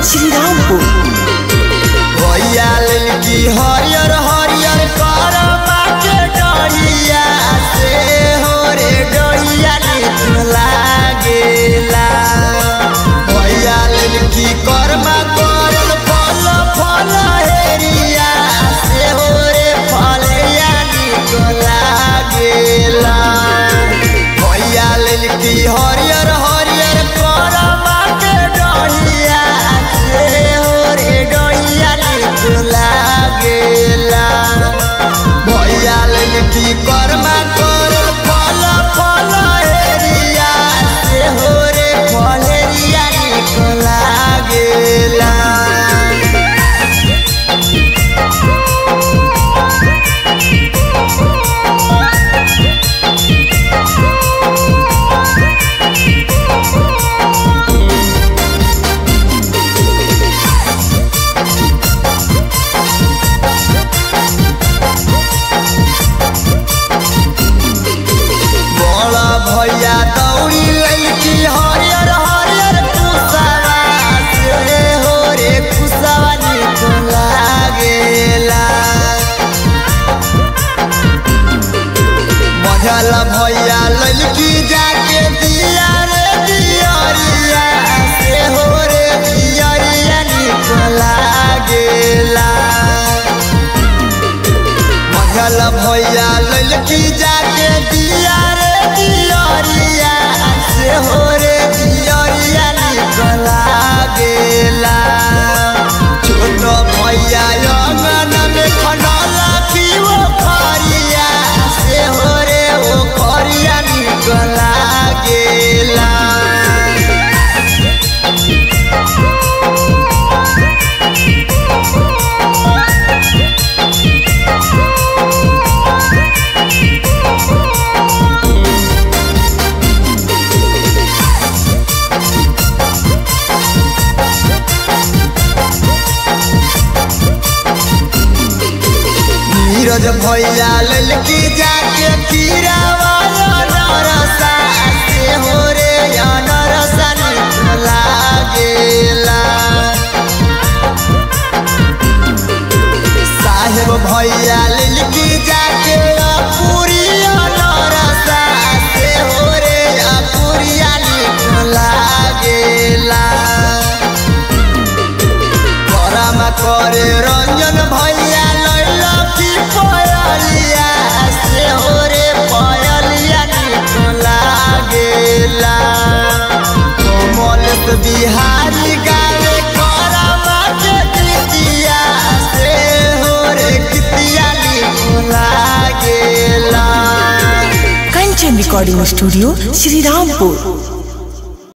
श्रीरामपुर। भैया ललकी हरियर हरियर करमा के डढ़िया से हो रे डढ़िया नीक लागेला। भैया ललकी करमा करल फल फल हेरिया से हो रे फलिया नीक लागेला। भैया ललकी हरियर हरियर करमा के डढ़िया से हो रे डढ़िया नीक लागेला। भैया ललकी करमा करल फल फल हेरिया से हो रे फलेरिया नीक लागेला। भैया दौड़ी ललकी हरियर हरियर कुसवा से हो रे कुसवा नीक लागेला। मझल भैया ललकी जाके दिया रे दियरिया से हो रे दियरिया नीक लागेला। मझल भैया ललकी जाके दिया रे दियरिया से हो रे दियरिया नीक लागेला। छोट भैया अंगन में खनला की वो खरिया से हो रे वो खरिया नीक लागेला। नीरज भैया ललकी जाके खीरा वाला नरसा से हो रे नरसा नीक लागेला। साहेब भैया ललकी जाके अपुरिया नरसा से हो रे अपुरिया नीक लागेला। करमा करे रंजन भैया ललकी पयलिया से हो रे पयलिया नीक लागेला। कोमल बिहारी गावे करमा के गीतिया से हो रे गीतिया नीक लागेला। Kanchan recording studio Shrirampur.